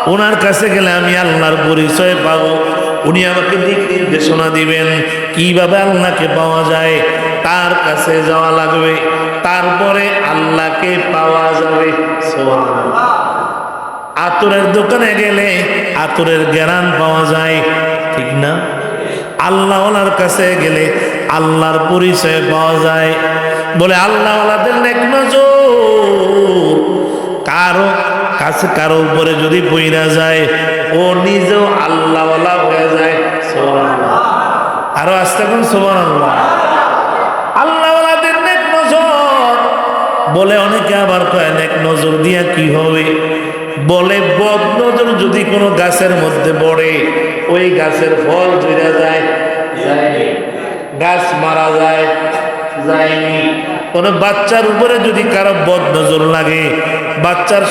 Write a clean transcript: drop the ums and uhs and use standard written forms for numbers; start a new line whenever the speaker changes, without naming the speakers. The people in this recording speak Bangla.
ওনার কাছে গেলে আমি আল্লাহর পরিচয় পাবো। উনি আমাকে দিক নির্দেশনা দিবেন কিভাবে আল্লাহকে পাওয়া যায়। তার কাছে যাওয়া লাগবে, তারপরে আল্লাহকে পাওয়া যাবে। সুবহানাল্লাহ। আতরের দোকানে গেলে আতরের ঘ্রাণ পাওয়া যায়, ঠিক না? আল্লাহওয়ালার কাছে গেলে আল্লাহর পরিচয় পাওয়া যায়। বলে আল্লাহওয়ালাদের নেক নজর কারো কাছে কারো উপরে যদি পইরা যায়, ও নিজেও আল্লাহওয়ালা হয়ে যায়। সুবহানাল্লাহ। আরো আস্তে কোন সুবহানাল্লাহ। আল্লাহওয়ালাদের নেক নজর। বলে অনেকে আবার কয় নেক নজর দিয়া কি হবে? বলে বদ নজর যদি কোনো গাছের মধ্যে পড়ে, ওই গাছের ফল ঝরে যায়, যায়নি। গাছ মারা যায়, যায়নি। কোন বাচ্চার উপরে যদি কারো বদ নজর লাগে, বাচ্চার